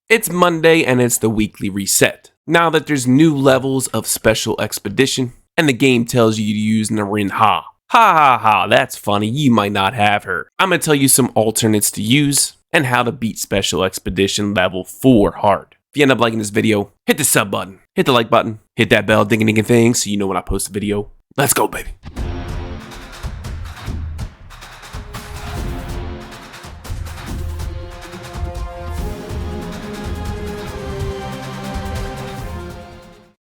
It's Monday and it's the weekly reset. Now that there's new levels of Special Expedition, and the game tells you to use Narin Ha. Ha ha ha, that's funny, you might not have her. I'm gonna tell you some alternates to use, and how to beat Special Expedition level 4 hard. If you end up liking this video, hit the sub button, hit the like button, hit that bell ding thing so you know when I post a video. Let's go, baby.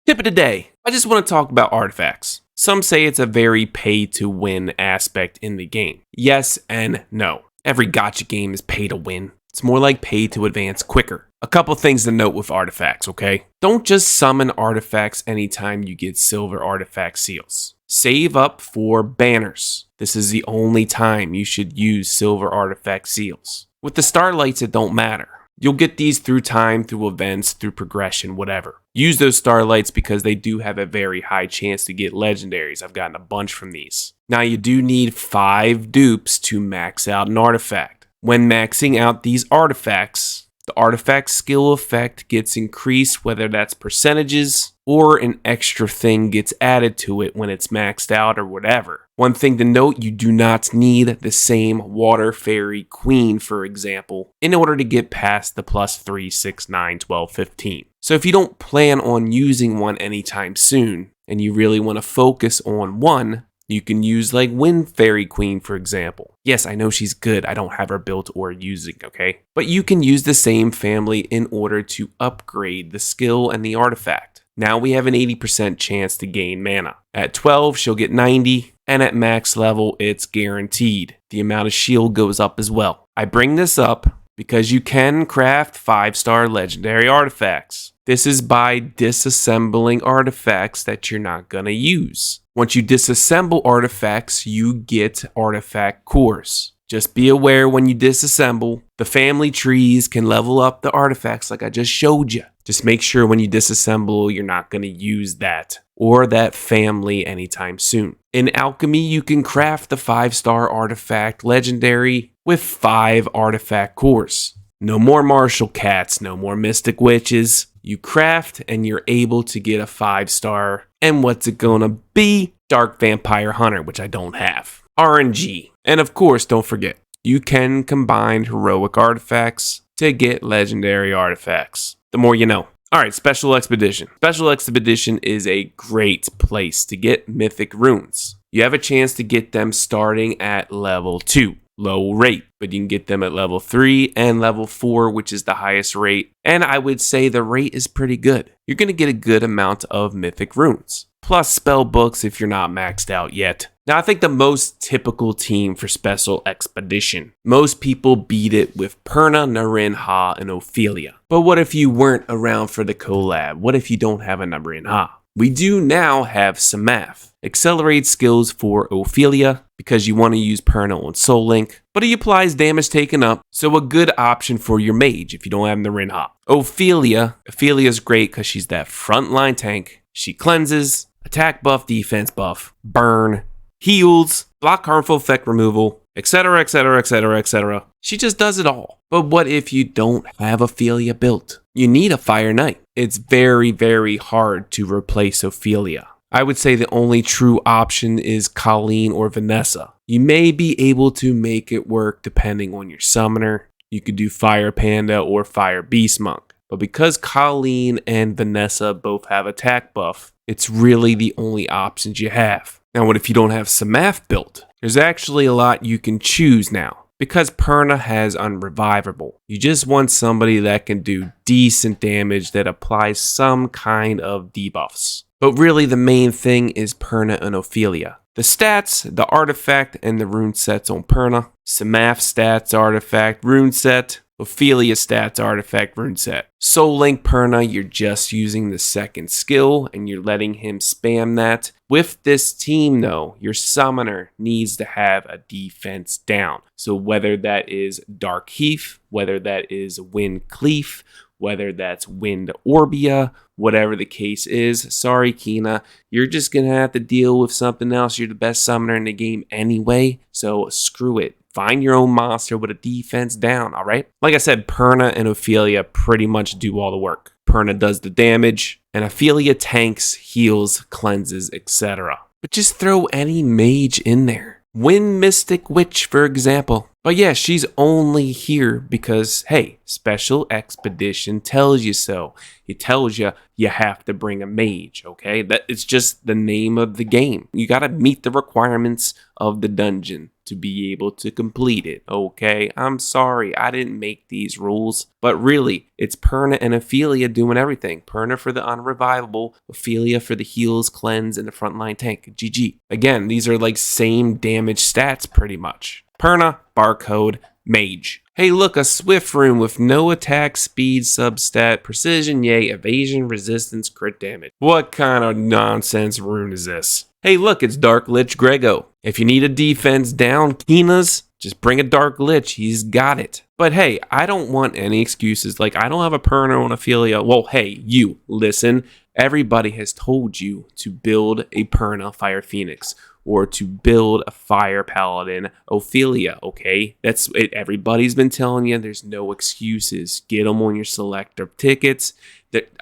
Tip of the day, I just want to talk about artifacts. Some say it's a very pay to win aspect in the game. Yes and no. Every gacha game is pay to win. It's more like pay to advance quicker. A couple things to note with artifacts, okay? Don't just summon artifacts anytime you get silver artifact seals. Save up for banners. This is the only time you should use silver artifact seals. With the starlights, it don't matter. You'll get these through time, through events, through progression, whatever. Use those starlights because they do have a very high chance to get legendaries. I've gotten a bunch from these. Now you do need 5 dupes to max out an artifact. When maxing out these artifacts, the artifact skill effect gets increased, whether that's percentages or an extra thing gets added to it when it's maxed out or whatever. One thing to note, you do not need the same water fairy queen, for example, in order to get past the +3, 6, 9, 12, 15. So if you don't plan on using one anytime soon, and you really want to focus on one, you can use like Wind Fairy Queen, for example. Yes, I know she's good. I don't have her built or using, okay? But you can use the same family in order to upgrade the skill and the artifact. Now we have an 80% chance to gain mana. At 12, she'll get 90, and at max level, it's guaranteed. The amount of shield goes up as well. I bring this up because you can craft 5-star legendary artifacts. This is by disassembling artifacts that you're not gonna use. Once you disassemble artifacts, you get artifact cores. Just be aware when you disassemble, the family trees can level up the artifacts like I just showed you. Just make sure when you disassemble, you're not going to use that or that family anytime soon. In alchemy, you can craft the 5-star artifact legendary with 5 artifact cores. No more martial cats, no more mystic witches. You craft and you're able to get a 5-star. And what's it gonna be? Dark Vampire Hunter, which I don't have. RNG. And of course, don't forget, you can combine heroic artifacts to get legendary artifacts. The more you know. Alright, Special Expedition. Special Expedition is a great place to get Mythic Runes. You have a chance to get them starting at level 2. Low rate, but you can get them at level 3 and level 4, which is the highest rate. And I would say the rate is pretty good. You're going to get a good amount of Mythic Runes. Plus spell books if you're not maxed out yet. Now I think the most typical team for Special Expedition. Most people beat it with Perna, Narin Ha, and Ophelia. But what if you weren't around for the collab? What if you don't have a Narin Ha? We do now have Samath. Accelerate skills for Ophelia because you want to use Perna on Soul Link, but he applies damage taken up, so a good option for your mage if you don't have Narin Ha. Ophelia's great because she's that frontline tank. She cleanses, attack buff, defense buff, burn, heals, block harmful effect removal, etc, etc, etc, etc. She just does it all. But what if you don't have Ophelia built? You need a Fire Knight. It's very, very hard to replace Ophelia. I would say the only true option is Colleen or Vanessa. You may be able to make it work depending on your summoner. You could do Fire Panda or Fire Beast Monk. But because Colleen and Vanessa both have attack buff, it's really the only options you have. Now what if you don't have Samath built? There's actually a lot you can choose now. Because Perna has Unrevivable. You just want somebody that can do decent damage that applies some kind of debuffs. But really the main thing is Perna and Ophelia. The stats, the artifact, and the rune sets on Perna. Samath stats, artifact, rune set. Ophelia stats, artifact, rune set. Soul Link Perna, you're just using the second skill and you're letting him spam that. With this team though, your summoner needs to have a defense down. So whether that is Dark Heath, whether that is Wind Cleef, whether that's Wind Orbia, whatever the case is, sorry Kina, you're just gonna have to deal with something else. You're the best summoner in the game anyway, so screw it. Find your own monster with a defense down, alright? Like I said, Perna and Ophelia pretty much do all the work. Perna does the damage, and Ophelia tanks, heals, cleanses, etc. But just throw any mage in there. Win Mystic Witch, for example. But yeah, she's only here because, hey, Special Expedition tells you so. It tells you you have to bring a mage, okay? That it's just the name of the game. You gotta meet the requirements of the dungeon to be able to complete it, okay? I'm sorry, I didn't make these rules. But really, it's Perna and Ophelia doing everything. Perna for the unrevivable, Ophelia for the heals, cleanse, and the frontline tank. GG. Again, these are like same damage stats pretty much. Perna, Barcode, Mage. Hey look, a Swift rune with no attack, speed, substat, precision, yay, evasion, resistance, crit damage. What kind of nonsense rune is this? Hey look, it's Dark Lich Grego. If you need a defense down, Kina's, just bring a Dark Lich, he's got it. But hey, I don't want any excuses, like I don't have a Perna on Ophelia. Well, hey, you, listen, everybody has told you to build a Perna Fire Phoenix, or to build a Fire Paladin Ophelia, okay? That's it. Everybody's been telling you there's no excuses. Get them on your selector tickets.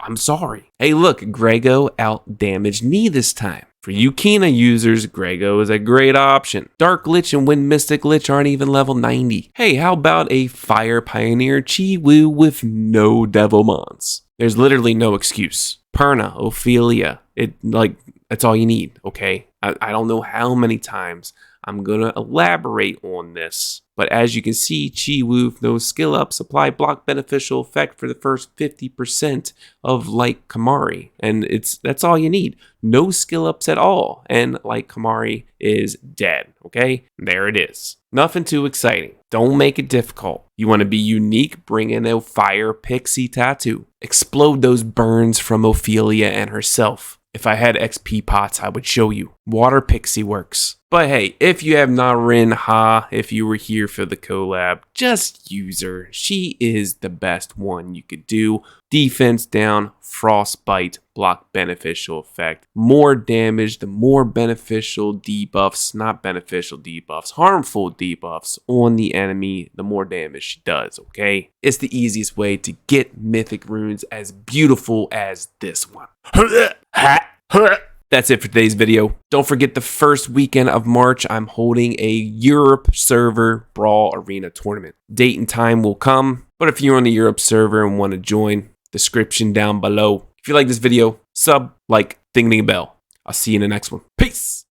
I'm sorry. Hey, look, Grego out-damaged me this time. For you Kina users, Grego is a great option. Dark Lich and Wind Mystic Lich aren't even level 90. Hey, how about a Fire Pioneer Chi-Wu with no Devil Mons? There's literally no excuse. Perna, Ophelia, that's all you need, okay? I don't know how many times I'm going to elaborate on this, but as you can see, Chi-Wu with no skill ups apply block beneficial effect for the first 50% of like Kamari, and that's all you need. No skill ups at all, and like Kamari is dead, okay? There it is. Nothing too exciting. Don't make it difficult. You want to be unique, bring in a Fire Pixie Tattoo. Explode those burns from Ophelia and herself. If I had XP pots, I would show you. Water Pixie works. But hey, if you have not Rin Ha, if you were here for the collab, just use her. She is the best one you could do. Defense down, frostbite, block beneficial effect. More damage, the more beneficial debuffs, not beneficial debuffs, harmful debuffs on the enemy, the more damage she does, okay? It's the easiest way to get Mythic Runes as beautiful as this one. That's it for today's video. Don't forget the first weekend of March, I'm holding a Europe server Brawl Arena tournament. Date and time will come, but if you're on the Europe server and want to join, description down below. If you like this video, sub, like, ding ding bell. I'll see you in the next one. Peace!